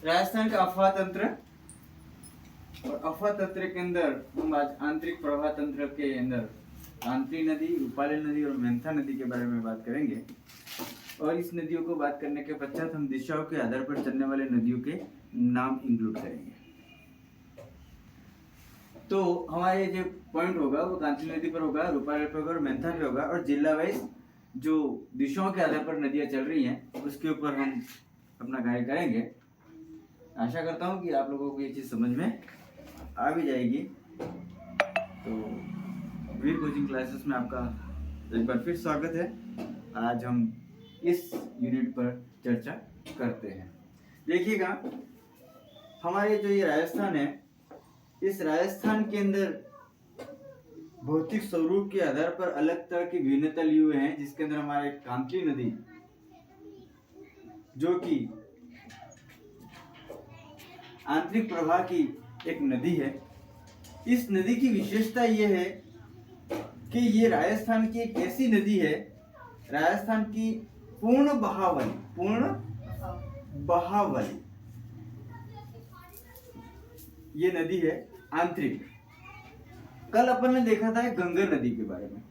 राजस्थान का अफवाह तंत्र, और अफवाह तंत्र के अंदर हम आज आंतरिक प्रवाह तंत्र के अंदर कांतली नदी, रूपाली नदी और मेंथा नदी के बारे में बात करेंगे। और इस नदियों को बात करने के पश्चात हम दिशाओं के आधार पर चलने वाले नदियों के नाम इंक्लूड करेंगे। तो हमारे जो पॉइंट होगा वो कांतली नदी पर होगा, रूपाली पर होगा और मेंथा पे होगा, और जिला वाइज जो दिशाओं के आधार पर नदियां चल रही हैं उसके ऊपर हम अपना कार्य करेंगे। आशा करता हूँ कि आप लोगों को ये चीज़ समझ में आ भी जाएगी। तो वीर कोचिंग क्लासेस में आपका एक बार फिर स्वागत है। आज हम इस यूनिट पर चर्चा करते हैं। देखिएगा, हमारे जो ये राजस्थान है, इस राजस्थान के अंदर भौतिक स्वरूप के आधार पर अलग तरह की भिन्नता लिए हुए हैं, जिसके अंदर हमारे कांतली नदी जो कि आंतरिक प्रवाह की एक नदी है। इस नदी की विशेषता यह है कि ये राजस्थान की एक ऐसी नदी है, राजस्थान की पूर्ण बहाव वाली ये नदी है आंतरिक। कल अपन ने देखा था गंगा नदी के बारे में,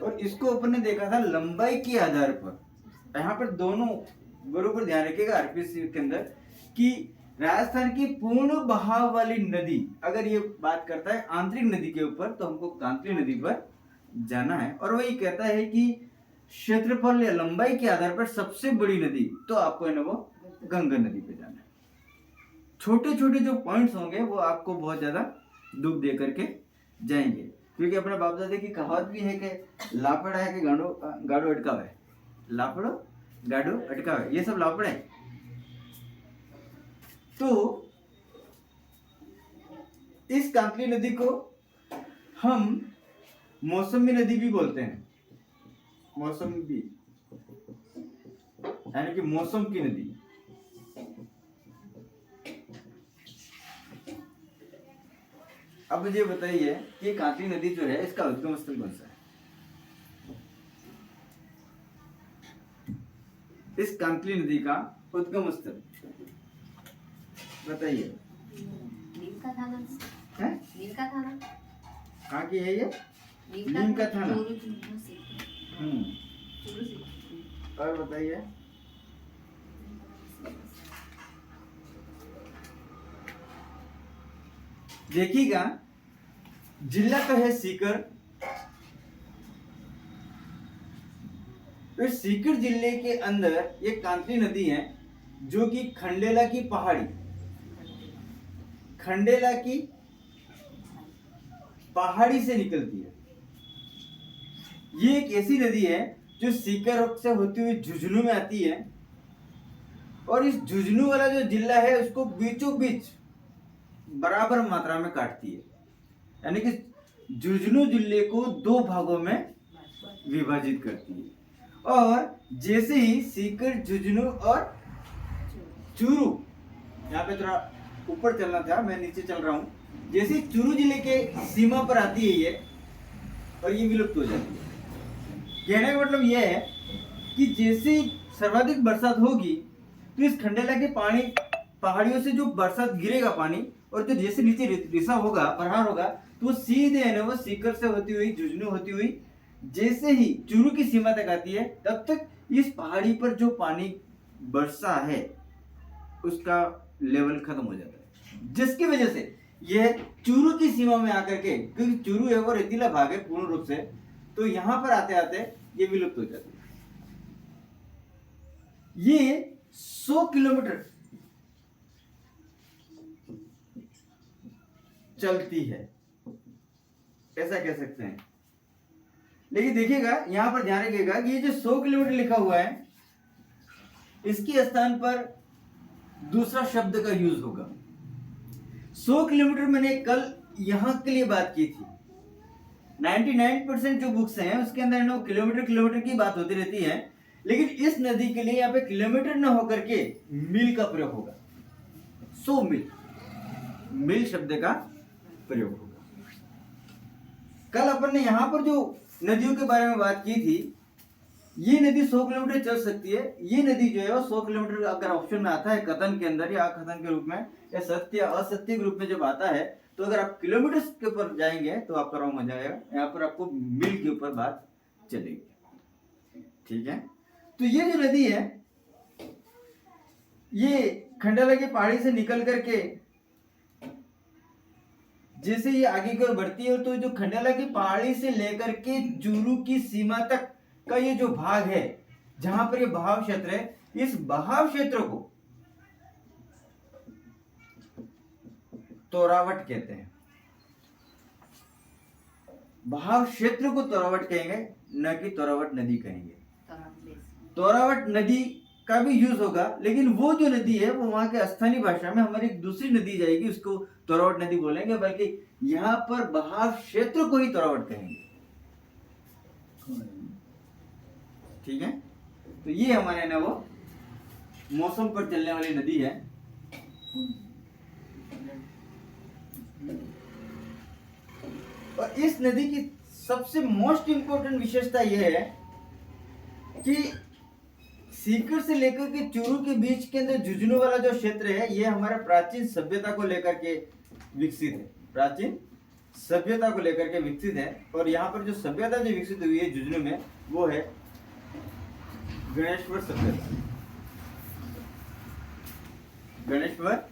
और इसको अपन ने देखा था लंबाई के आधार पर। यहाँ पर दोनों बरोबर ध्यान रखिएगा आरपीसी के अंदर कि राजस्थान की पूर्ण बहाव वाली नदी अगर ये बात करता है आंतरिक नदी के ऊपर, तो हमको कांतली नदी पर जाना है। और वही कहता है कि क्षेत्रफल या लंबाई के आधार पर सबसे बड़ी नदी, तो आपको है ना वो गंगा नदी पे जाना है। छोटे छोटे जो पॉइंट्स होंगे वो आपको बहुत ज्यादा दुख दे करके जाएंगे, क्योंकि अपने बाप दादे की कहावत भी है कि लापड़ा है कि गाड़ो अटकाव है। लापड़ो गाड़ो अटकाव है, ये सब लापड़ा है। तो इस कांतली नदी को हम मौसमी नदी भी बोलते हैं, मौसमी भी यानी कि मौसम की नदी। अब मुझे बताइए कि कांतली नदी जो है इसका उद्गम स्थल कौन सा है? इस कांतली नदी का उद्गम स्थल बताइए। नीम का थाना है? नीम का थाना कहाँ की है ये? नीम का थाना। और बताइए। देखिएगा, जिला तो है सीकर। तो सीकर जिले के अंदर एक कांतली नदी है जो कि खंडेला की पहाड़ी से निकलती है। ये एक ऐसी नदी है जो सीकर से होती हुई झुंझुनू में आती है, और इस झुंझुनू वाला जो जिला है उसको बीचों बीच बराबर मात्रा में काटती है, यानी कि झुंझुनू जिले को दो भागों में विभाजित करती है। और जैसे ही सीकर, झुंझुनू और चूरू, यहाँ पे थोड़ा ऊपर चलना था, मैं नीचे चल रहा हूँ। जैसे चूरू जिले के सीमा पर आती है ये, और ये विलुप्त हो जाती है। कहने का मतलब यह है कि जैसे सर्वाधिक बरसात होगी तो इस खंडेला के पानी, पहाड़ियों से जो बरसात गिरेगा पानी, और जो जैसे नीचे रिसा होगा, प्रहार होगा, तो वो सीधे है ना वो सीकर से होती हुई, झुंझुनू होती हुई, जैसे ही चूरू की सीमा तक आती है, तब तक इस पहाड़ी पर जो पानी बरसा है उसका लेवल खत्म हो जाता है, जिसकी वजह से यह चूरू की सीमा में आकर के, क्योंकि चूरू है वो रेतीला भाग है पूर्ण रूप से, तो यहां पर आते आते ये विलुप्त हो जाती है। ये 100 किलोमीटर चलती है, ऐसा कह सकते हैं। लेकिन देखिएगा, यहां पर ध्यान रखिएगा कि ये जो 100 किलोमीटर लिखा हुआ है, इसके स्थान पर दूसरा शब्द का यूज होगा। 100 किलोमीटर मैंने कल यहां के लिए बात की थी। 99% जो बुक्स हैं उसके अंदर ना किलोमीटर की बात होती रहती है, लेकिन इस नदी के लिए यहाँ पे किलोमीटर न होकर के मील का प्रयोग होगा। 100 मील शब्द का प्रयोग होगा। कल अपन ने यहाँ पर जो नदियों के बारे में बात की थी, ये नदी 100 किलोमीटर चल सकती है। ये नदी जो है वो 100 किलोमीटर अगर ऑप्शन में आता है कथन के अंदर या कथन के रूप में या सत्य असत्य के रूप में जब आता है, तो अगर आप किलोमीटर के ऊपर जाएंगे तो आपका रॉन्ग हो जाएगा। यहाँ पर आपको मील के ऊपर बात चलेगी। ठीक है, तो ये जो नदी है ये खंडाला की पहाड़ी से निकल करके जैसे ये आगे की ओर बढ़ती है, तो जो खंडाला की पहाड़ी से लेकर के चूरू की सीमा तक का ये जो भाग है, जहां पर ये बहाव क्षेत्र है, इस बहाव क्षेत्र को तोरावट कहते हैं। बहाव क्षेत्र को तोरावट कहेंगे, न कि तोरावट नदी कहेंगे। तोरावट नदी का भी यूज होगा, लेकिन वो जो नदी है वो वहां के स्थानीय भाषा में हमारी एक दूसरी नदी जाएगी, उसको तोरावट नदी बोलेंगे, बल्कि यहाँ पर बहाव क्षेत्र को ही तोरावट कहेंगे। ठीक है, तो ये हमारे ना वो मौसम पर चलने वाली नदी है। और इस नदी की सबसे मोस्ट इंपोर्टेंट विशेषता यह है कि सीकर से लेकर के चूरू के बीच के अंदर झुंझुनू वाला जो क्षेत्र है, ये हमारा प्राचीन सभ्यता को लेकर के विकसित है। प्राचीन सभ्यता को लेकर के विकसित है। और यहाँ पर जो सभ्यता जो विकसित हुई है झुंझुनू में, वो है गणेश्वर सभ्यता। गणेश्वर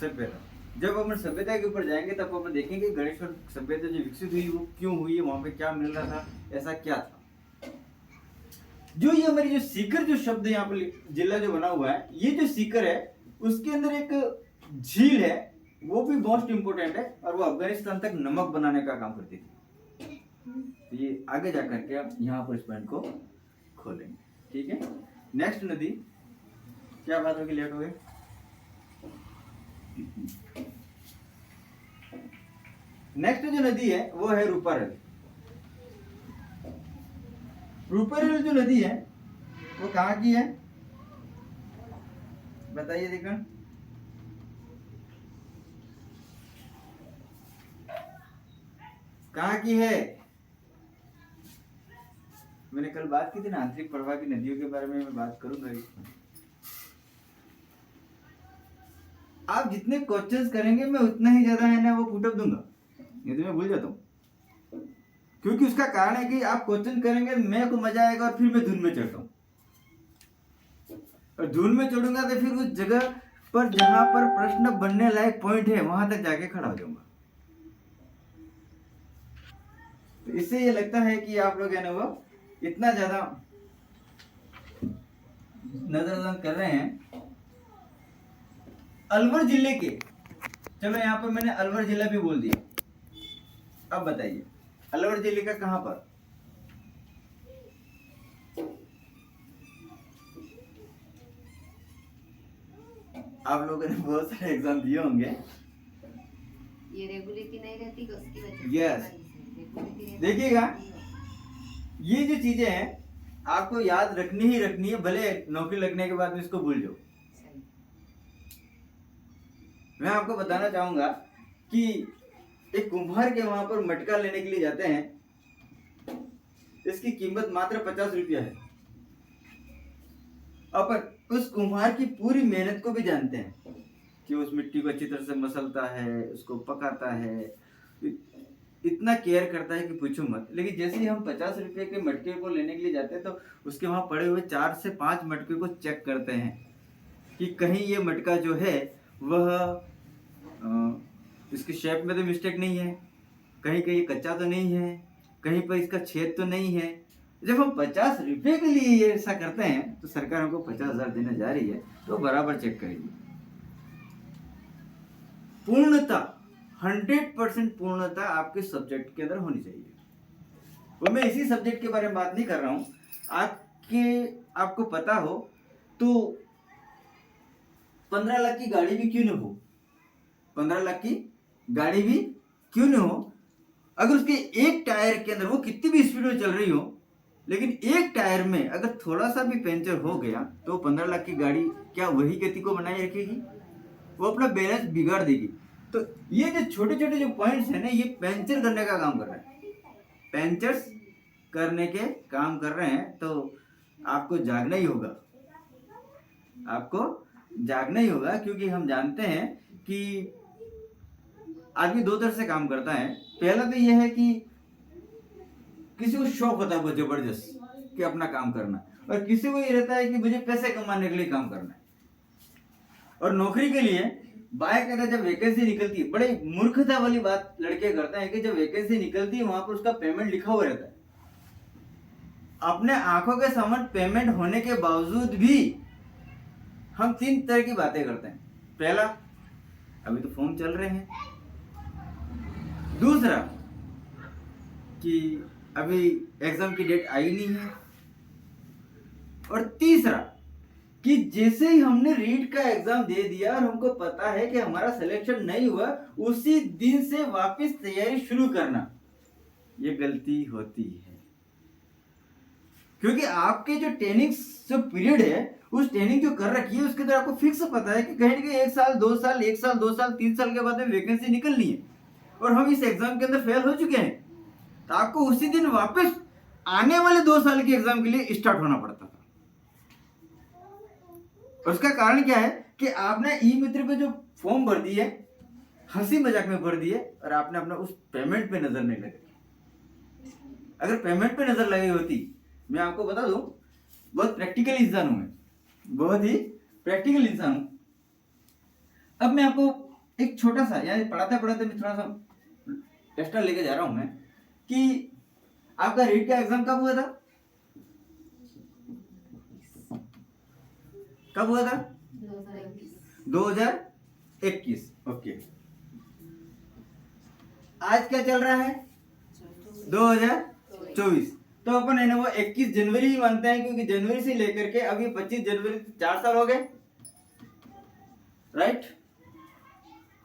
सभ्यता। जब अपन सभ्यता के ऊपर जाएंगे तब अपन देखेंगे गणेश्वर सभ्यता जो विकसित हुई वो क्यों हुई है, वहां पे क्या मिल रहा था, ऐसा क्या था। जो ये हमारी जो सीकर जो शब्द यहाँ पर जिला जो बना हुआ है, ये जो सीकर है उसके अंदर एक झील है, वो भी मोस्ट इंपोर्टेंट है, और वो अफगानिस्तान तक नमक बनाने का काम करती थी। तो ये आगे जाकर के हम यहाँ पर इस पॉइंट को खोलेंगे। ठीक है, नेक्स्ट नदी क्या बात होगी, लेट हो गए। नेक्स्ट जो नदी है वो है रूपारेल। रूपारेल जो नदी है वो कहाँ की है, बताइए देखा। कहाँ की है? मैंने कल बात की थी ना आंतरिक प्रवाह की नदियों के बारे में, मैं बात करूंगा। आप जितने क्वेश्चंस करेंगे मैं उतना ही ज्यादा है ना वो पुटअप दूंगा, ये तो मैं भूल जाता हूँ। क्योंकि उसका कारण है कि आप क्वेश्चन करेंगे, मेरे को मजा आएगा और फिर मैं धुन में चढ़ता हूँ। और धुन में चढ़ूंगा तो फिर उस जगह पर जहां पर प्रश्न बनने लायक पॉइंट है वहां तक जाके खड़ा हो जाऊंगा। तो इससे ये लगता है कि आप लोग है ना वो इतना ज्यादा नजरअंदाज कर रहे हैं। अलवर जिले के, चलो यहाँ पर मैंने अलवर जिला भी बोल दिया। अब बताइए अलवर जिले का कहां पर? आप लोगों ने बहुत सारे एग्जाम दिए होंगे। ये रेगुलेटरी नहीं रहती तो उसकी वजह से। यस, रेगुलेटरी देखिएगा ये जो चीजें हैं आपको याद रखनी ही रखनी है, भले नौकरी लगने के बाद में इसको भूल जाओ। मैं आपको बताना चाहूंगा कि एक कुम्हार के वहां पर मटका लेने के लिए जाते हैं, इसकी कीमत मात्र 50 रुपया है। अपन उस कुम्हार की पूरी मेहनत को भी जानते हैं कि उस मिट्टी को अच्छी तरह से मसलता है, उसको पकाता है, इतना केयर करता है कि पूछो मत। लेकिन जैसे ही हम 50 रुपए के मटके को लेने के लिए जाते हैं तो उसके वहां पड़े हुए 4 से 5 मटके को चेक करते हैं कि कहीं ये मटका जो है वह इसके शेप में तो मिस्टेक नहीं है, कहीं कहीं कच्चा तो नहीं है, कहीं पर इसका छेद तो नहीं है। जब हम 50 रुपए के लिए ये ऐसा करते हैं तो सरकार हमको 50,000 देने जा रही है, तो बराबर चेक करेगी। पूर्णता 100% पूर्णता आपके सब्जेक्ट के अंदर होनी चाहिए। वो मैं इसी सब्जेक्ट के बारे में बात नहीं कर रहा हूँ। आपको पता हो तो 15 लाख की गाड़ी भी क्यों न हो, 15 लाख की गाड़ी भी क्यों न हो, अगर उसके एक टायर के अंदर वो कितनी भी स्पीड में चल रही हो, लेकिन एक टायर में अगर थोड़ा सा भी पंचर हो गया तो 15 लाख की गाड़ी क्या वही गति को बनाए रखेगी? वो अपना बैलेंस बिगाड़ देगी। तो ये जो छोटे छोटे जो पॉइंट्स है ना, ये पंचर करने का काम कर रहे हैं, पंचर्स करने के काम कर रहे हैं। तो आपको जागना ही होगा, आपको जागना ही होगा, क्योंकि हम जानते हैं कि आदमी दो तरह से काम करता है। पहला तो यह है कि किसी को शौक होता है बहुत जबरदस्त कि अपना काम करना, और किसी को ये रहता है कि मुझे पैसे कमाने के लिए काम करना है। और नौकरी के लिए बाय जब वैकेंसी निकलती है, बड़े मूर्खता वाली बात लड़के करते हैं कि जब वैकेंसी निकलती है वहां पर उसका पेमेंट लिखा हुआ रहता है। अपने आंखों के सामने पेमेंट होने के बावजूद भी हम तीन तरह की बातें करते हैं। पहला, अभी तो फॉर्म चल रहे हैं। दूसरा, कि अभी एग्जाम की डेट आई नहीं है। और तीसरा, कि जैसे ही हमने रीट का एग्जाम दे दिया और हमको पता है कि हमारा सिलेक्शन नहीं हुआ, उसी दिन से वापस तैयारी शुरू करना, ये गलती होती है। क्योंकि आपके जो ट्रेनिंग जो पीरियड है, उस ट्रेनिंग जो कर रखी है उसके अंदर आपको फिक्स पता है कि कहीं ना कहीं 1 साल 2 साल 1 साल 2 साल 3 साल के बाद में वैकेंसी निकलनी है, और हम इस एग्जाम के अंदर फेल हो चुके हैं, तो आपको उसी दिन वापस आने वाले 2 साल के एग्जाम के लिए स्टार्ट होना पड़ता था। उसका कारण क्या है कि आपने ई मित्र पे जो फॉर्म भर दिए, हंसी मजाक में भर दिए, और आपने अपना उस पेमेंट पे नजर नहीं लगी। अगर पेमेंट पे नजर लगी होती, मैं आपको बता दूं, बहुत प्रैक्टिकल इंसान हूं मैं, बहुत ही प्रैक्टिकल इंसान हूं। अब मैं आपको एक छोटा सा, यानी पढ़ाते पढ़ाते मैं थोड़ा सा एक्स्ट्रा लेके जा रहा हूं मैं, कि आपका रीट का एग्जाम कब हुआ था? कब हुआ था? 2021। ओके, आज क्या चल रहा है? 2024। तो अपन है ना वो 21 जनवरी ही मानते हैं, क्योंकि जनवरी से लेकर के अभी 25 जनवरी 4 साल हो गए, राइट?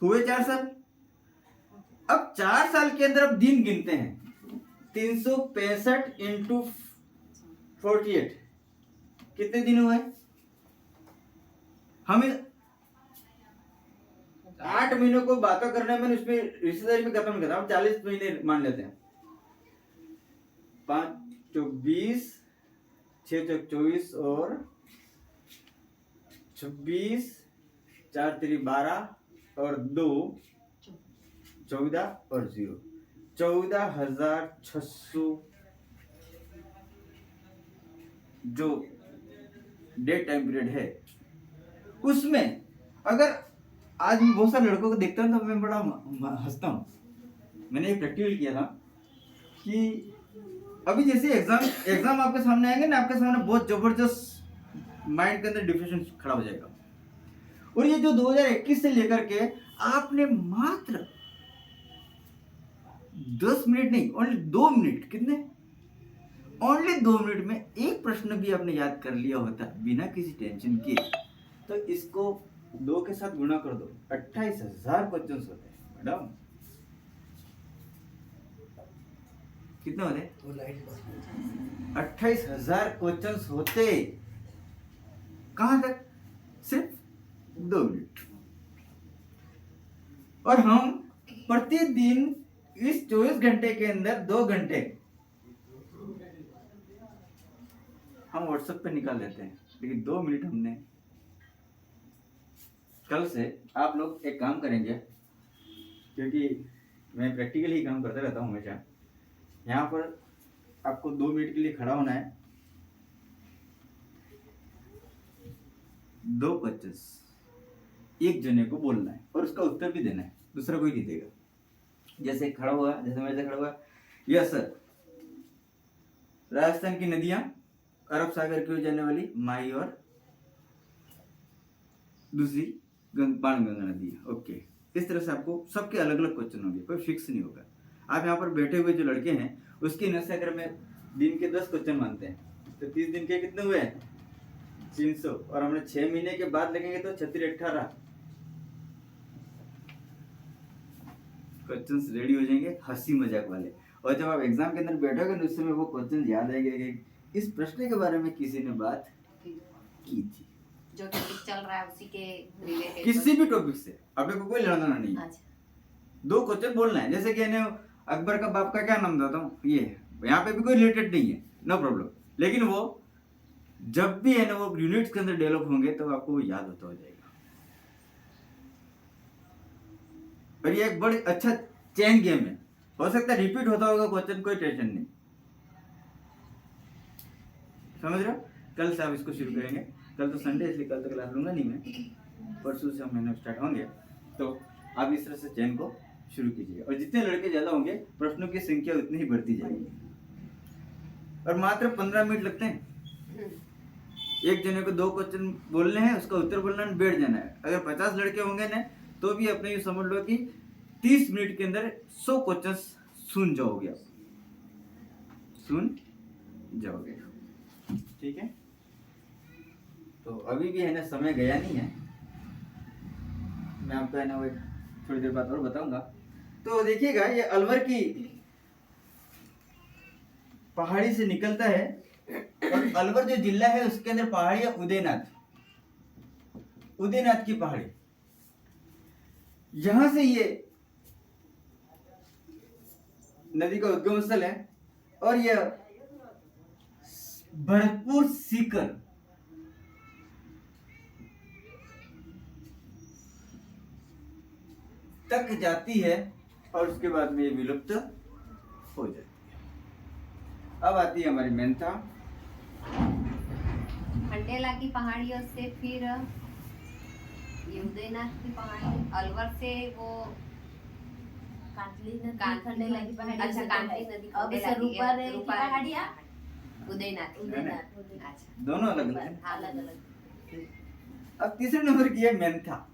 हुए 4 साल। अब 4 साल के अंदर अब दिन गिनते हैं, 365 इंटू 48 कितने दिन हुए? हमें 8 महीनों को बातों करने में, उसमें रिश्तेदारी में खत्म करता हूं, 40 महीने मान लेते हैं। 5 24 6 24 और 26 4 3 12 और 2 14 और 0 14,600 जो डेट टाइम पीरियड है, उसमें अगर आज मैं बहुत सारे लड़कों को देखता हूं तो मैं बड़ा हंसता हूं। मैंने एक प्रैक्टिकल किया था कि अभी जैसे एग्जाम आपके सामने आएंगे ना, आपके सामने बहुत जबरदस्त माइंड के अंदर डिप्रेशन खड़ा हो जाएगा। और ये जो 2021 से लेकर के आपने मात्र 10 मिनट नहीं, ओनली 2 मिनट, कितने? ओनली 2 मिनट में एक प्रश्न भी आपने याद कर लिया होता बिना किसी टेंशन के, तो इसको 2 के साथ गुणा कर दो, 28,000 क्वेश्चन होते हैं मैडम। कितने होते? 28,000 क्वेश्चन होते। कहां तक? सिर्फ 2 मिनट। और हम प्रतिदिन इस 24 घंटे के अंदर 2 घंटे हम व्हाट्सएप पे निकाल लेते हैं, लेकिन 2 मिनट हमने। कल से आप लोग एक काम करेंगे, क्योंकि मैं प्रैक्टिकली ही काम करता रहता हूँ हमेशा। यहाँ पर आपको 2 मिनट के लिए खड़ा होना है, 2 क्वेश्चंस एक जने को बोलना है और उसका उत्तर भी देना है, दूसरा कोई नहीं देगा। जैसे खड़ा हुआ, जैसे मेरे से खड़ा हुआ, यस सर, राजस्थान की नदियां अरब सागर की ओर जाने वाली माई और दूसरी बाणगंगा नदी है। ओके, इस तरह से आपको सबके अलग अलग क्वेश्चन होंगे, कोई फिक्स नहीं होगा। आप यहाँ पर बैठे हुए जो लड़के हैं उसकी नशे अगर मैं दिन के 10 क्वेश्चन मानते हैं तो 30 दिन के कितने हुए? 300। और हमने 6 महीने के बाद लगेंगे तो 36 18 क्वेश्चंस रेडी हो जाएंगे, हंसी मजाक वाले। और जब आप एग्जाम के अंदर बैठोगे तो उस समय वो क्वेश्चन याद आएंगे कि इस प्रश्न के बारे में किसी ने बात की थी, जो टॉपिक चल रहा है उसी के रिलेटेड, किसी भी टॉपिक से। अब को कोई लड़ना नहीं है। अच्छा, 2 क्वेश्चन बोलना है। जैसे कि अकबर का बाप का क्या नाम था, ये यहाँ पे भी कोई रिलेटेड नहीं है, नो प्रॉब्लम, लेकिन वो जब भी है ना वो यूनिट्स के अंदर डेवलप होंगे तो आपको वो याद होता हो जाएगा। और ये एक बड़ी अच्छा चेन गेम है, हो सकता है रिपीट होता होगा क्वेश्चन, कोई टेंशन नहीं, समझ रहे हो। कल से आप इसको शुरू करेंगे, कल तो संडे इसलिए कल तो क्लास लूंगा नहीं मैं, परसों से हम महीने स्टार्ट होंगे। तो आप इस तरह से चेन को शुरू कीजिए, और जितने लड़के ज्यादा होंगे प्रश्नों की संख्या उतनी ही बढ़ती जाएगी। और मात्र 15 मिनट लगते हैं, एक जने को 2 क्वेश्चन बोलने हैं, उसका उत्तर बोलना है, बैठ जाना है। अगर 50 लड़के होंगे ना तो भी अपने ये समझ लो कि 30 मिनट के अंदर 100 क्वेश्चन सुन जाओगे आप, सुन जाओगे, ठीक है। तो अभी भी है ना समय गया नहीं है, मैं आपको है ना वो थोड़ी देर बाद और बताऊंगा। तो देखिएगा ये अलवर की पहाड़ी से निकलता है, और अलवर जो जिला है उसके अंदर पहाड़ी है उदयनाथ, उदयनाथ की पहाड़ी, यहां से ये नदी का उद्गम स्थल है। और यह भरतपुर सीकर तक जाती है, और उसके बाद में ये विलुप्त हो जाती है। अब आती है हमारी मेंथा, खंडेला की पहाड़ियों से फिर ये उदयनाथ की पहाड़ी, अलवर से वो काटली नदी, काटली खंडेला की पहाड़ी, अच्छा काटली नदी, अब खंडेला की, सरूपा रे की रूपा पहाड़ियाँ, उदयनाथ की। उदयनाथ, अच्छा दोनों अलग अलग हैं। अलग अलग। अब तीसरे नंबर की है मेंथा।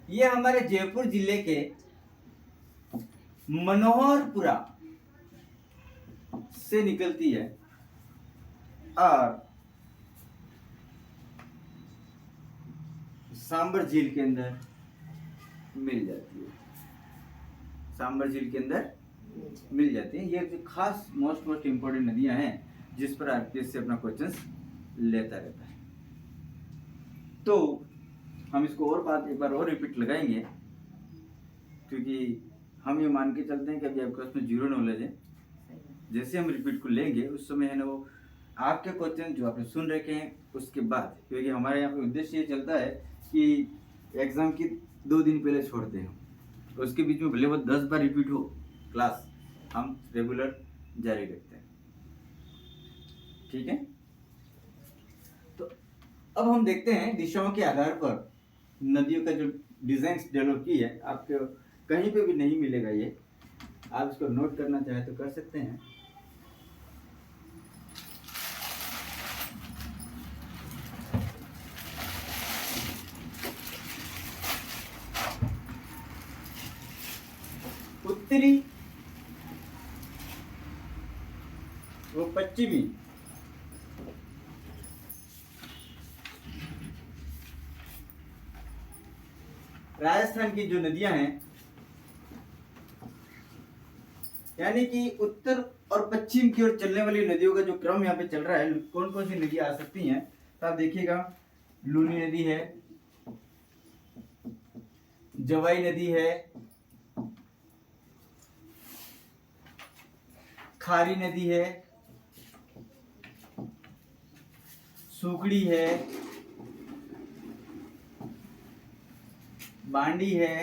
ये हमारे जयपुर जिले के मनोहरपुरा से निकलती है, और सांबर झील के अंदर मिल जाती है, सांबर झील के अंदर मिल जाती है। ये जो खास मोस्ट इंपोर्टेंट नदियां हैं जिस पर आरपीएस से अपना क्वेश्चंस लेता रहता है। तो हम इसको और बात एक बार और रिपीट लगाएंगे, क्योंकि हम ये मान के चलते हैं कि अभी आपके उसमें जीरो नॉलेज है। जैसे हम रिपीट को लेंगे उस समय है ना वो आपके क्वेश्चन जो आपने सुन रखे हैं उसके बाद, क्योंकि हमारे यहाँ पे उद्देश्य ये चलता है कि एग्जाम की 2 दिन पहले छोड़ते हैं, तो उसके बीच में भले वो 10 बार रिपीट हो क्लास, हम रेगुलर जारी रखते हैं, ठीक है। तो अब हम देखते हैं दिशाओं के आधार पर नदियों का जो डिजाइन डेवलप की है, आपको कहीं पे भी नहीं मिलेगा ये, आप इसको नोट करना चाहे तो कर सकते हैं। उत्तरी वो पश्चिमी, राजस्थान की जो नदियां हैं, यानी कि उत्तर और पश्चिम की ओर चलने वाली नदियों का जो क्रम यहाँ पे चल रहा है, कौन कौन सी नदियां आ सकती हैं, तो आप देखिएगा लूनी नदी है, जवाई नदी है, खारी नदी है, सुकड़ी है, बांडी है,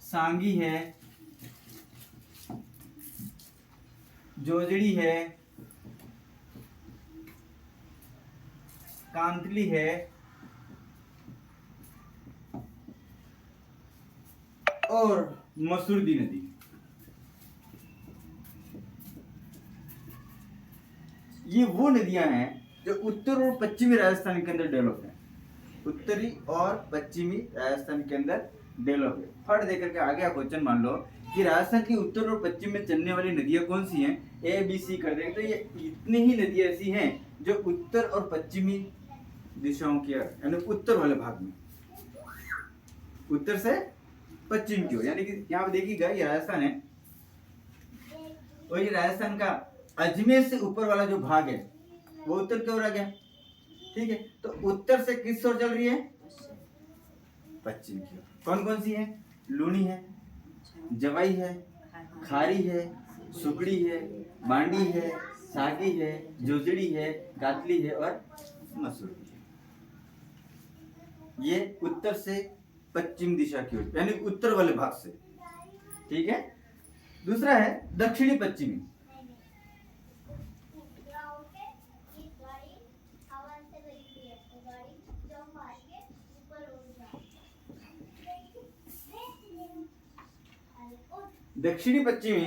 सांगी है, जोजड़ी है, कांतली है, और मसूरदी नदी। ये वो नदियां हैं जो उत्तर और पश्चिमी राजस्थान के अंदर डेवलप है, उत्तरी और पश्चिमी राजस्थान के अंदर डेवलप है। फट देकर के आगे आप क्वेश्चन मान लो कि राजस्थान की उत्तर और पश्चिम में चलने वाली नदियां कौन सी हैं, ए बी सी कर देंगे तो ये इतनी ही नदियां ऐसी हैं जो उत्तर और पश्चिमी दिशाओं की यानी उत्तर वाले भाग में, उत्तर से पश्चिम की ओर, यानी कि यहाँ पे देखिएगा ये राजस्थान है, और ये राजस्थान का अजमेर से ऊपर वाला जो भाग है वो उत्तर की ओर आ गया, ठीक है। तो उत्तर से किस ओर चल रही है, पश्चिम की ओर। कौन कौन सी है, लूनी है, जवाई है, खारी है, सुकड़ी है, बांडी है, सागी है, जोजड़ी है, कातली है और मसूरी है। ये उत्तर से पश्चिम दिशा की ओर यानी उत्तर वाले भाग से। ठीक है। दूसरा है दक्षिणी पश्चिमी। दक्षिणी पश्चिमी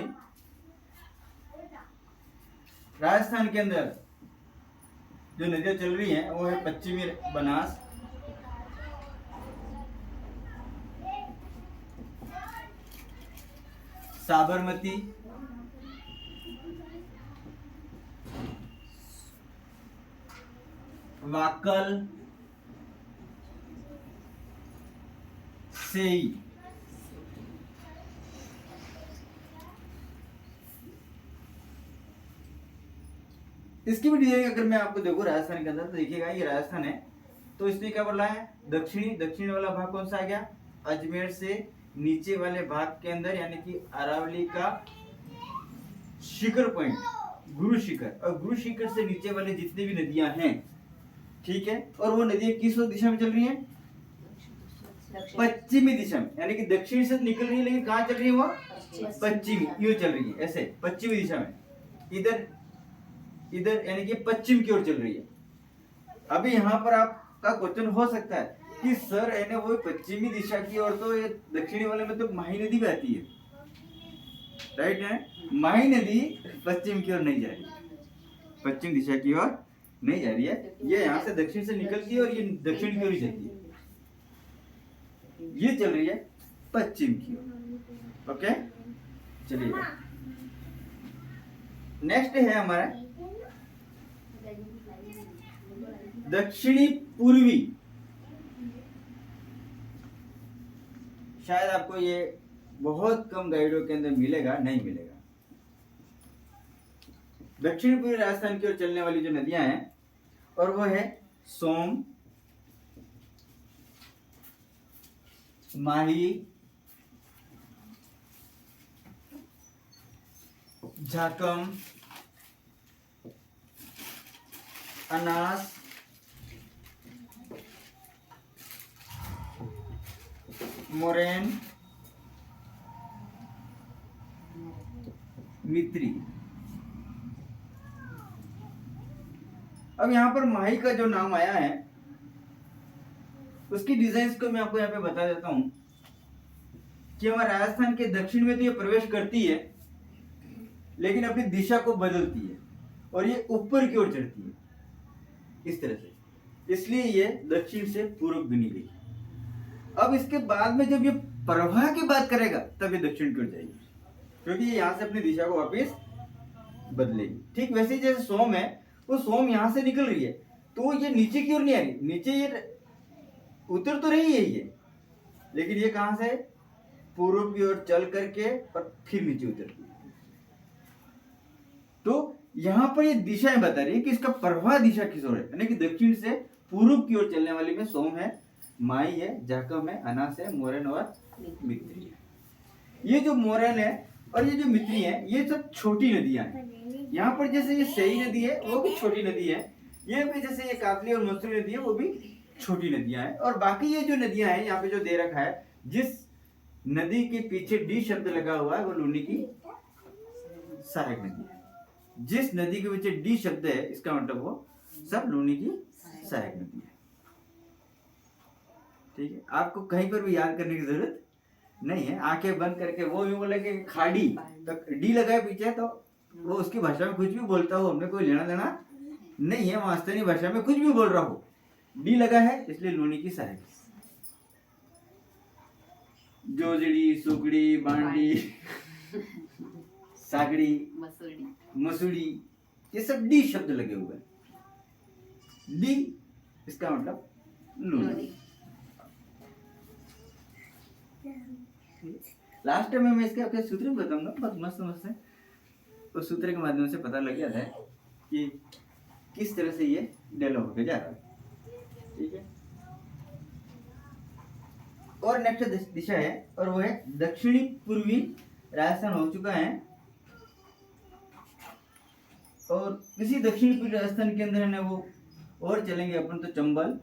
राजस्थान के अंदर जो नदियां चल रही हैं वो है पश्चिमी बनास, साबरमती, वाकल, सेई। इसकी भी डिटेल अगर मैं आपको देखूं राजस्थान के अंदर तो देखिएगा ये राजस्थान है तो इसने क्या बोला है दक्षिणी वाला भाग कौन सा आ गया अजमेर से नीचे वाले भाग के अंदर यानी कि अरावली का शिखर पॉइंट गुरु शिखर और गुरु शिखर से नीचे वाले जितने भी नदियां हैं ठीक है और वो नदियां किस दिशा में चल रही हैं पश्चिमी दिशा में यानी कि दक्षिण से निकल रही है लेकिन कहाँ चल रही है वो पश्चिमी यूं चल रही है ऐसे पश्चिमी दिशा में इधर इधर यानी कि पश्चिम की ओर चल रही है। अभी यहाँ पर आपका क्वेश्चन हो सकता है कि सर यानी वो पश्चिमी दिशा की ओर तो ये दक्षिणी वाले में तो माही नदी बहती है राइट है माही नदी पश्चिम की ओर नहीं जा रही पश्चिम दिशा की ओर नहीं जा रही है ये यहाँ से दक्षिण से निकलती है और ये दक्षिण की ओर ही जाती है ये चल रही है पश्चिम की ओर ओके चलिए नेक्स्ट है हमारा दक्षिणी पूर्वी शायद आपको ये बहुत कम गाइडों के अंदर मिलेगा नहीं मिलेगा दक्षिण पूर्वी राजस्थान की ओर चलने वाली जो नदियां हैं और वो है सोम माही झाकम अनास मोरेन मित्री। अब यहाँ पर माही का जो नाम आया है उसकी डिजाइन्स को मैं आपको यहाँ पे बता देता हूँ कि हमारे राजस्थान के दक्षिण में तो ये प्रवेश करती है लेकिन अपनी दिशा को बदलती है और ये ऊपर की ओर चढ़ती है इस तरह से इसलिए ये दक्षिण से पूर्व गिनी गई। अब इसके बाद में जब ये प्रवाह की बात करेगा तब ये दक्षिण की ओर जाएगी क्योंकि ये यहाँ से अपनी दिशा को वापस बदलेगी। ठीक वैसे ही जैसे सोम है वो सोम यहाँ से निकल रही है तो ये नीचे की ओर नहीं आ रही नीचे ये उतर तो रही है ये लेकिन ये कहाँ से पूर्व की ओर चल करके और फिर नीचे उतरती है। तो यहाँ पर ये दिशाएं बता रही है कि इसका प्रवाह दिशा किस ओर है यानी कि दक्षिण से पूर्व की ओर चलने वाली में सोम है माई है जाकम है अनास है मोरन और मित्री है। ये जो मोरन है और ये जो मित्री है ये सब छोटी नदियां हैं। यहाँ पर जैसे ये सही नदी है वो भी छोटी नदी है ये भी जैसे ये कातली और मसूरी नदी है वो भी छोटी नदियां हैं और बाकी ये जो नदियां हैं यहाँ पे जो दे रखा है जिस नदी के पीछे डी शब्द लगा हुआ है वो लूनी की सहायक नदी है। जिस नदी के पीछे डी शब्द है इसका मतलब वो सब लूनी की सहायक नदी है। ठीक है आपको कहीं पर भी याद करने की जरूरत नहीं है आंखें बंद करके वो भी बोले कि खाड़ी तो डी लगाए पीछे तो वो उसकी भाषा में कुछ भी बोलता हो हमने कोई लेना देना नहीं है वहां स्थानीय भाषा में कुछ भी बोल रहा हो डी लगा है इसलिए लूनी की सहायक जोजड़ी सुकड़ी बांडी सागड़ी मसूड़ी ये सब डी शब्द लगे हुए हैं डी इसका मतलब लूनी। लास्ट टाइम मैं इसके आपके सूत्र में बताऊंगा बहुत मस्त मस्त है उस सूत्र के माध्यम से पता लग जाता है कि किस तरह से ये डेवलप होकर जा रहा है। ठीक है और नेक्स्ट दिशा है और वो है दक्षिणी पूर्वी राजस्थान हो चुका है और किसी दक्षिण पूर्वी राजस्थान के अंदर है ना वो और चलेंगे अपन तो चंबल,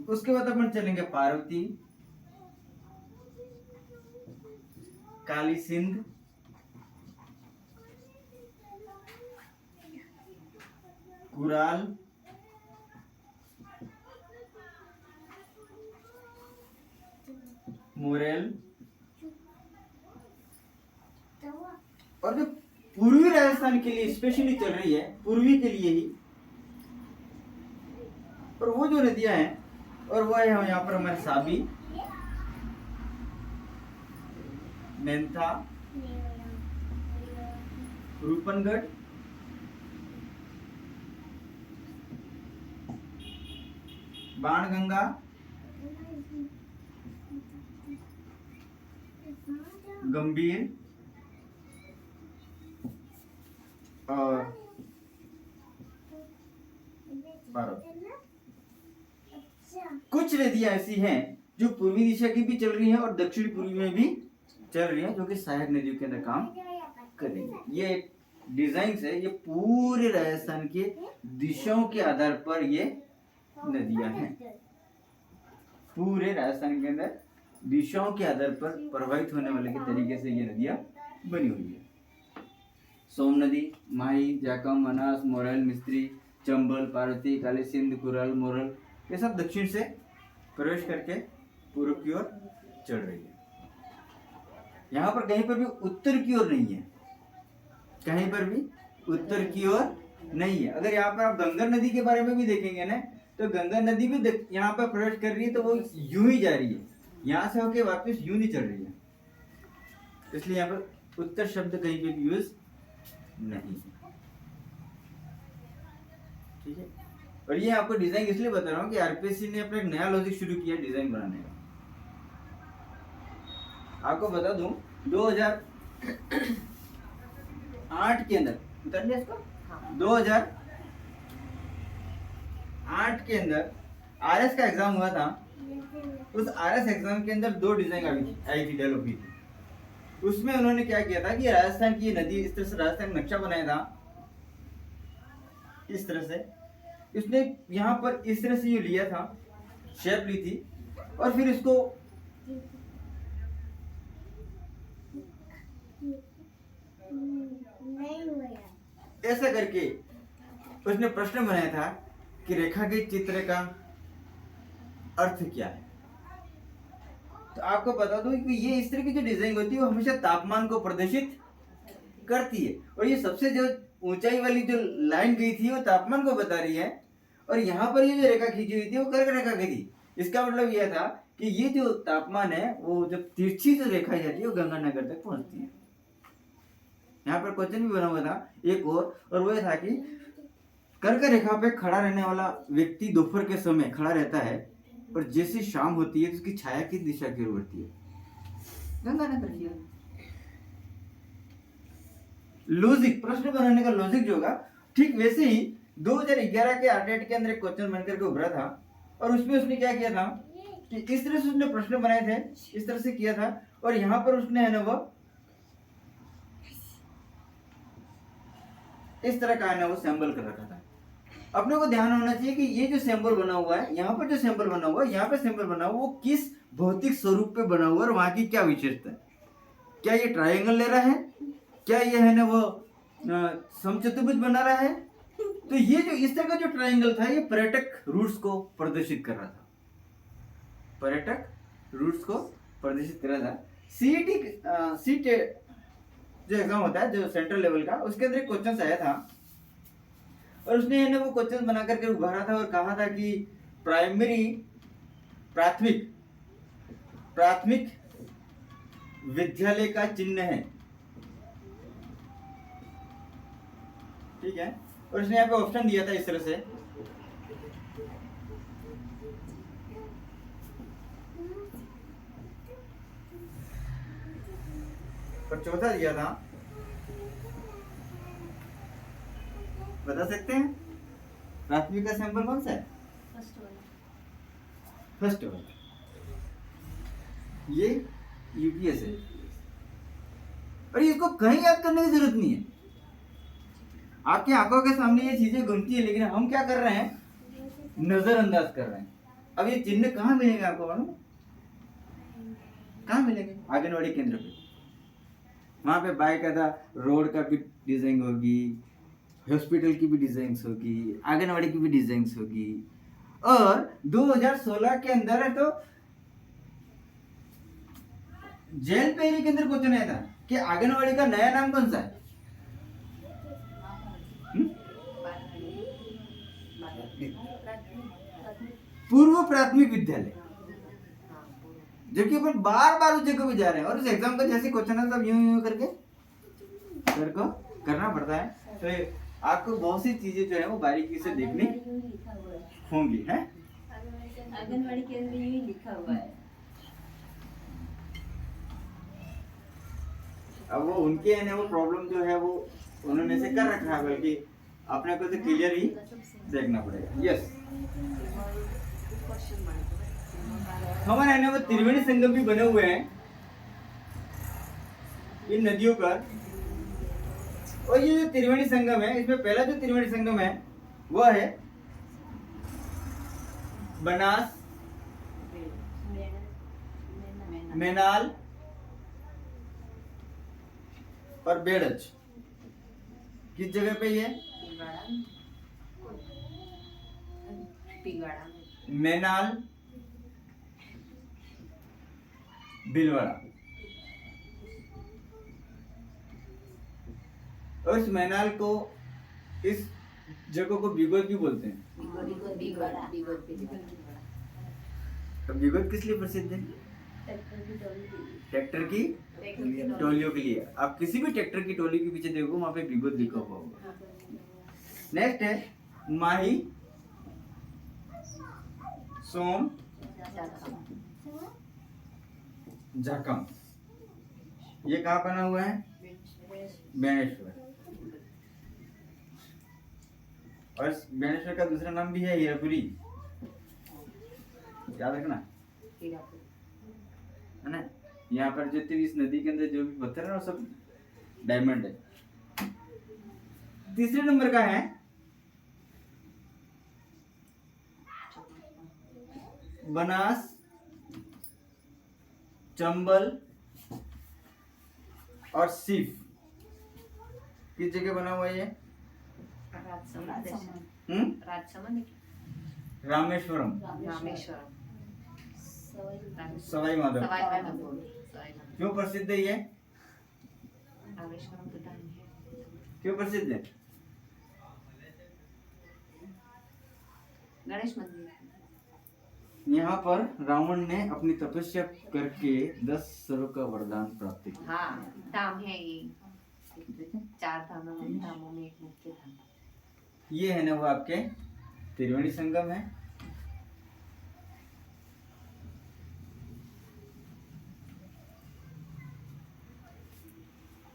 उसके बाद अपन चलेंगे पार्वती, काली सिंध, कुराल, मोरेल, और जो पूर्वी राजस्थान के लिए स्पेशली चल रही है, पूर्वी के लिए ही, और वो जो नदियां हैं, और वो है यहाँ पर हमारे साबी, मेंथा, रूपनगढ़, बाणगंगा, गंभीर और भारत। कुछ नदियां ऐसी हैं जो पूर्वी दिशा की भी चल रही हैं और दक्षिण पूर्वी में भी चल रही हैं, जो कि सहायक नदियों के अंदर काम करेंगे। ये एक डिजाइन है, ये पूरे राजस्थान के दिशाओं के आधार पर ये नदियां हैं। पूरे राजस्थान के अंदर दिशाओं के आधार पर प्रभावित होने वाले के तरीके से ये नदियां बनी हुई है। सोम नदी, माही, जाकम, मनास, मोरेल, मिस्त्री, चंबल, पार्वती, काली सिंध, कुराल, मोरल, ये सब दक्षिण से प्रवेश करके पूर्व की ओर चढ़ रही है। यहाँ पर कहीं पर भी उत्तर की ओर नहीं है, कहीं पर भी उत्तर की ओर नहीं है। अगर यहाँ पर आप गंगा नदी के बारे में भी देखेंगे ना, तो गंगा नदी भी यहाँ पर प्रवेश कर रही है, तो वो यूं ही जा रही है, यहाँ से होके वापस यूं नहीं चल रही है। इसलिए यहाँ पर उत्तर शब्द कहीं पे भी यूज नहीं है। ठीक है, और ये आपको डिजाइन इसलिए बता रहा हूँ कि आरपीएससी ने अपना एक नया लॉजिक शुरू किया डिजाइन बनाने का। आपको बता दूं 2008 के अंदर, उतर लिया इसको, 2008 के अंदर आरएस का एग्जाम हुआ था। उस आरएस एग्जाम के अंदर 2 डिजाइन आई थी, डेवलप हुई थी। उसमें उन्होंने क्या किया था कि राजस्थान की नदी, इस तरह से राजस्थान का नक्शा बनाया था, इस तरह से उसने यहाँ पर इस तरह से ये लिया था, शेप ली थी, और फिर इसको ऐसा करके उसने प्रश्न बनाया था कि रेखा के चित्र का अर्थ क्या है। तो आपको बता दूं कि ये इस तरह की जो डिजाइन होती है वो हमेशा तापमान को प्रदर्शित करती है, और ये सबसे जो ऊंचाई वाली जो लाइन गई थी वो तापमान को बता रही है, और यहाँ पर ये जो रेखा खींची हुई थी वो कर्क रेखा की थी। इसका मतलब यह था कि ये जो तापमान है वो जब तिरछी जो रेखा जाती है वो गंगानगर तक पहुंचती है। यहाँ पर क्वेश्चन भी बना हुआ था एक और वो था कि कर्क रेखा पे खड़ा रहने वाला व्यक्ति दोपहर के समय खड़ा रहता है, और जैसे शाम होती है तो उसकी छाया किस दिशा की ओर बढ़ती है? गंगानगर की ओर। लॉजिक, प्रश्न बनाने का लॉजिक जो होगा, ठीक वैसे ही 2011 के आरटीआई के अंदर एक क्वेश्चन बनकर के उभरा था, और उसमें उसने क्या किया था कि इस तरह से उसने प्रश्न बनाए थे, इस तरह से किया था, और यहाँ पर उसने है ना वो इस तरह का है ना वो सिंबल कर रखा था। अपने को ध्यान होना चाहिए कि ये जो सिंबल बना हुआ है, यहाँ पर जो सिंबल बना हुआ है, यहाँ पे सिंबल बना हुआ, वो किस भौतिक स्वरूप पे बना हुआ है और वहां की क्या विशेषता है। क्या ये ट्रायंगल ले रहा है, क्या ये है ना वो समचतुर्भुज बना रहा है? तो ये जो इस तरह का जो ट्रायंगल था, ये पर्यटक रूट्स को प्रदर्शित कर रहा था, पर्यटक रूट्स को प्रदर्शित कर रहा था। सीईटी जो एग्जाम होता है जो सेंट्रल लेवल का, उसके अंदर एक क्वेश्चन आया था, और उसने है ना वो क्वेश्चन बना करके उभारा था और कहा था कि प्राथमिक विद्यालय का चिन्ह है। ठीक है, और उसने यहाँ पे ऑप्शन दिया था इस तरह से, और चौथा दिया था, बता सकते हैं प्राथमिक का सैंपल कौन सा है? फर्स्ट वाला। ये यूपीएस है, और इसको कहीं याद करने की जरूरत नहीं है, आपकी आंखों के सामने ये चीजें घूमती है, लेकिन हम क्या कर रहे हैं, नजरअंदाज कर रहे हैं। अब ये चिन्ह कहाँ मिलेंगे आपको मालूम है? कहाँ मिलेंगे? आंगनवाड़ी केंद्र पे। वहां पे बाकायदा रोड का भी डिजाइन होगी, हॉस्पिटल की भी डिजाइन होगी, आंगनवाड़ी की भी डिजाइन होगी। और 2016 के अंदर है तो जेल पेरी के अंदर क्वेश्चन आया था कि आंगनवाड़ी का नया नाम कौन सा है? पूर्व प्राथमिक विद्यालय। जो कि अपन बार बार उस जगह पे जा रहे हैं, और उस एग्जाम का जैसे क्वेश्चन है सब यूं यूं करके सर को करना पड़ता है। तो आपको बहुत सी चीजें जो है वो बारीकी से देखनी होंगी, है? आंगनवाड़ी केंद्र यूं ही लिखा हुआ है। अब वो उनके है ना, वो प्रॉब्लम जो है वो उन्होंने से कर रखा है, बल्कि अपने को तो क्लियर ही देखना पड़ेगा। यस, हमारे है ना वो त्रिवेणी संगम भी बने हुए हैं इन नदियों पर। और ये जो त्रिवेणी संगम है, इसमें पहला जो त्रिवेणी संगम है वह है बनास, मेनाल और बेड़च। किस जगह पे ये? मेनाल, भीलवाड़ा। और इस मेनाल को, इस जगह को बिगोद भी बोलते हैं। तो बिगोद किस लिए प्रसिद्ध है? ट्रैक्टर की टोलियों के लिए। आप किसी भी ट्रैक्टर की टोली के पीछे देखो, वहां पे बिगोद लिखा हुआ होगा। नेक्स्ट है माही, सोम, झाकम। ये कहाँ बना हुआ है? बेनेश्वर। और बेनेश्वर का दूसरा नाम भी है हीरापुरी, याद रखना, है ना? यहाँ पर जो इस नदी के अंदर जो भी पत्थर है वो सब डायमंड है। तीसरे नंबर का है बनास, चंबल और सिफ। किस जगह बना हुआ है ये? रामेश्वरम, सवाई माधोपुर। क्यों प्रसिद्ध है ये? क्यों प्रसिद्ध है? गणेश मंदिर। यहाँ पर रावण ने अपनी तपस्या करके 10 सरों का वरदान प्राप्त किया। हाँ, धाम है ये। 4 धामों में एक मुख्य धाम। ये है ना वो आपके त्रिवेणी संगम है।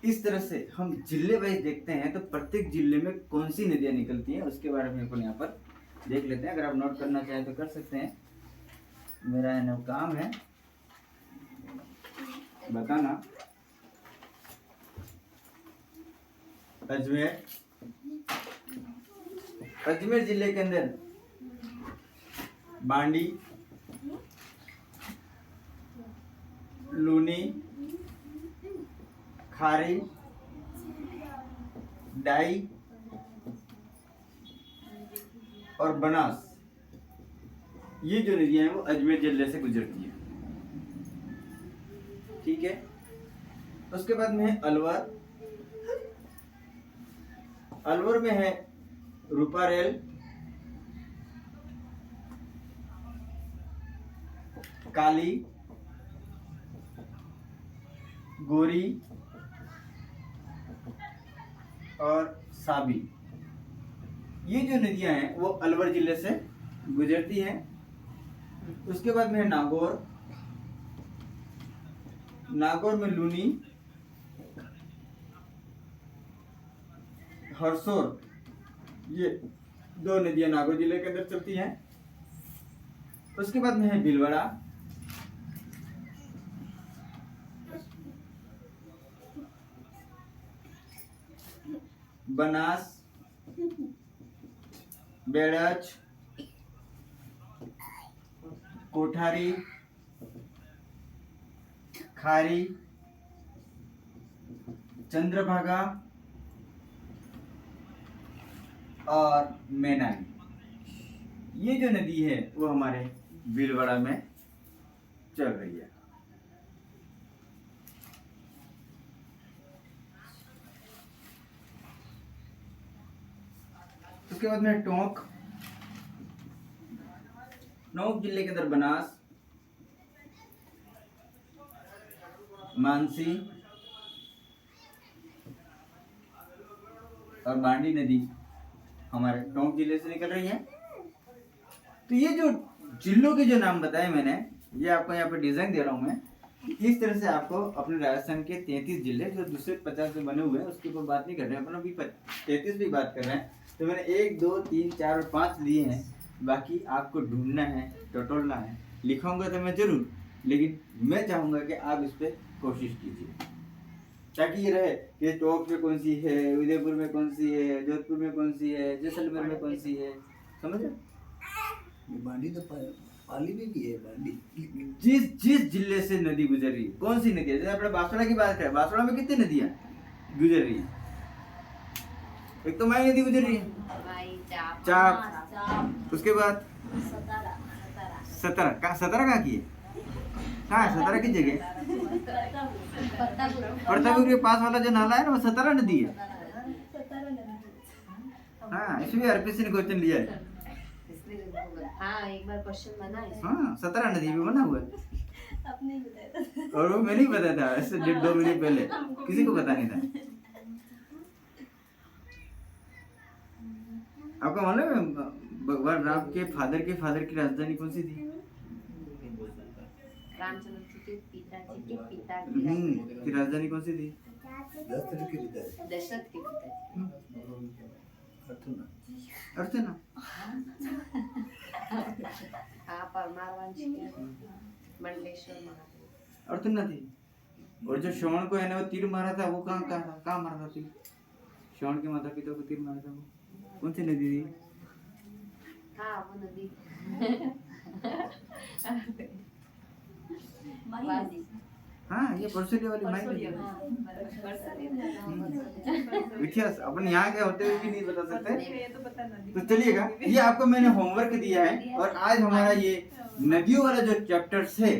इस तरह से हम जिले वाइज देखते हैं, तो प्रत्येक जिले में कौन सी नदियां निकलती हैं उसके बारे में अपन यहाँ पर देख लेते हैं। अगर आप नोट करना चाहें तो कर सकते हैं। मेरा है ना काम है बताना। अजमेर, अजमेर जिले के अंदर बांडी, लूनी, खारी, डाई और बनास, ये जो नदियां हैं वो अजमेर जिले से गुजरती है। ठीक है। उसके बाद में है अलवर। अलवर में है रूपारेल, काली, गोरी और साबी। ये जो नदियां हैं वो अलवर जिले से गुजरती हैं। उसके बाद में है नागौर। नागौर में लूनी, हरसोर, ये 2 नदियां नागौर जिले के अंदर चलती हैं। उसके बाद में है भीलवाड़ा, बनास, बेड़च, कोठारी, खारी, चंद्रभागा और मैनाली। ये जो नदी है वो हमारे भीलवाड़ा में चल रही है। उसके बाद में टोंक। टोंक जिले के अंदर बनास, मानसी और बांडी नदी हमारे टोंक जिले से निकल रही है। तो ये जो जिलों के जो नाम बताए मैंने, ये आपको यहाँ पे डिजाइन दे रहा हूँ मैं। इस तरह से आपको अपने राजस्थान के 33 जिले जो दूसरे 50 से बने हुए हैं उसके ऊपर बात नहीं कर रहे हैं, अपन अभी 33 भी बात कर रहे हैं। तो मैंने 1 2 3 4 और 5 लिए हैं, बाकी आपको ढूंढना है, टटोलना है। लिखाऊंगा तो मैं जरूर, लेकिन मैं चाहूंगा कि आप इस पर कोशिश कीजिए, ताकि ये रहे कि टोंक में कौन सी है, उदयपुर में कौन सी है, जोधपुर में कौन सी है, जैसलमेर में कौन सी है, समझ रहे? बांडी तो पाली में भी है बांडी। जिस जिस जिले से नदी गुजर रही है, कौन सी नदी है, जैसे अपने बांसवाड़ा की बात करें, बांसवाड़ा में कितनी नदियां गुजर रही है? एक तो माई नदी गुजर रही है, चाप, उसके बाद सतारा कहाँ की है? कहाँ है सतारा की जगह? प्रतापपुर के पास वाला जो नाला है ना, वो सतारा नदी है। हाँ, इसमें आरपीसी ने क्वेश्चन लिया है। हाँ, एक बार क्वेश्चन बना है। हाँ, सतारा नदी में बना हुआ है। अपने बताया था। और वो मैंने ही बताया था, ऐसे 1.5 महीने पहले, किसी को पता नहीं था। आपको मालूम है भगवान राम के फादर की राजधानी कौन सी थी? रामचंद्र जी के पिताजी के पिता की राजधानी कौन सी थी? दशरथ के पिता। दशरथ के पिताजी। अर्थना। हाँ, परमार वंश के मंडलेश्वर महादेव। अर्थना थी। और जो श्रवण को है ना वो तीर मारा था, वो कहाँ मारा था तीर? श्रवण के माता पिता को तीर मारा था, वो कौन सी नदी थी? हाँ, वो नदी हाँ, ये परसोली वाली माई नदी। इतिहास अपन यहाँ के होते हुए भी नहीं बता सकते। तो चलिएगा, ये आपको मैंने होमवर्क दिया है। और आज हमारा ये नदियों वाला जो चैप्टर्स है,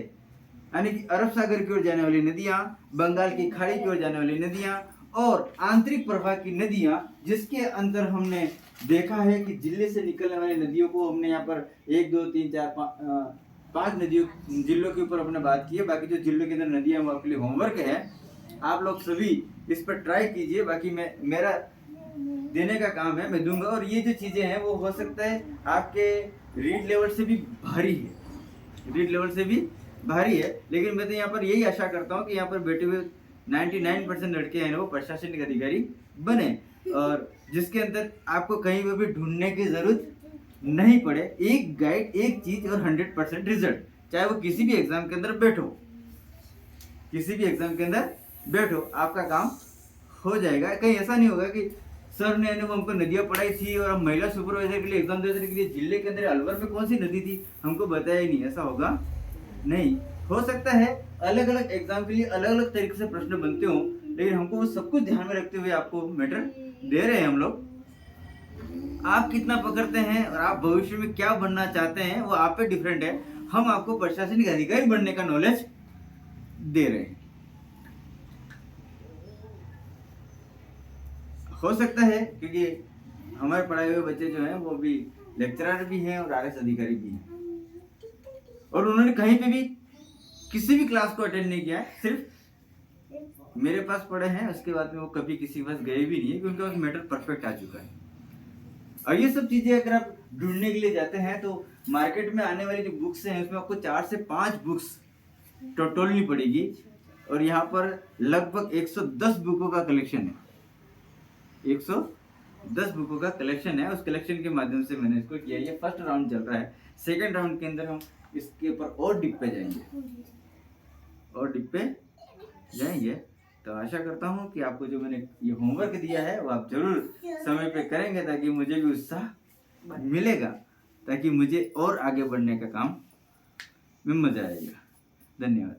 यानी कि अरब सागर की ओर जाने वाली नदियाँ, बंगाल की खाड़ी की ओर जाने वाली नदियाँ और आंतरिक प्रवाह की नदियाँ, जिसके अंदर हमने देखा है कि जिले से निकलने वाली नदियों को हमने यहाँ पर 1 2 3 4 5 नदियों जिलों के ऊपर अपने बात की है। बाकी जो जिलों के अंदर नदियाँ वो आपके लिए होमवर्क है, आप लोग सभी इस पर ट्राई कीजिए। बाकी मेरा देने का काम है, मैं दूंगा। और ये जो चीज़ें हैं वो हो सकता है आपके रीड लेवल से भी भारी है, लेकिन मैं तो यहाँ पर यही आशा करता हूँ कि यहाँ पर बैठे हुए 99% लड़के हैं वो प्रशासनिक अधिकारी बने, और जिसके अंदर आपको कहीं पर भी ढूंढने की जरूरत नहीं पड़े। एक गाइड, एक चीज और 100% रिजल्ट, चाहे वो किसी भी एग्जाम के अंदर बैठो, आपका काम हो जाएगा। कहीं ऐसा नहीं होगा कि सर ने हमको नदियाँ पढ़ाई थी और हम महिला सुपरवाइजर के लिए एग्जाम देने के लिए जिले के अंदर अलवर में कौन सी नदी थी हमको बताया ही नहीं, ऐसा होगा नहीं। हो सकता है अलग अलग एग्जाम के लिए अलग अलग तरीके से प्रश्न बनते हों, लेकिन हमको वो सब कुछ ध्यान में रखते हुए आपको मैटर दे रहे हैं हम लोग। आप कितना पकड़ते हैं और आप भविष्य में क्या बनना चाहते हैं वो आप पे डिफरेंट है। हम आपको प्रशासनिक अधिकारी बनने का नॉलेज दे रहे हैं। हो सकता है क्योंकि हमारे पढ़ाए हुए बच्चे जो हैं वो भी लेक्चरर भी हैं और आरएस अधिकारी भी हैं, और उन्होंने कहीं पे भी किसी भी क्लास को अटेंड नहीं किया है, सिर्फ मेरे पास पढ़े हैं। उसके बाद में वो कभी किसी पास गए भी नहीं है, क्योंकि उनका मैटर परफेक्ट आ चुका है। और ये सब चीजें अगर आप ढूंढने के लिए जाते हैं तो मार्केट में आने वाली जो बुक्स हैं उसमें आपको 4 से 5 बुक्स टोटलनी पड़ेगी, और यहाँ पर लगभग 110 बुकों का कलेक्शन है। 110 बुकों का कलेक्शन है। उस कलेक्शन के माध्यम से मैंने इसको किया। ये फर्स्ट राउंड चल रहा है। सेकेंड राउंड के अंदर हम इसके ऊपर और डीप पे जाएंगे, तो आशा करता हूँ कि आपको जो मैंने ये होमवर्क दिया है वो आप जरूर समय पे करेंगे, ताकि मुझे भी उत्साह मिलेगा, ताकि मुझे और आगे बढ़ने का काम में मजा आएगा। धन्यवाद।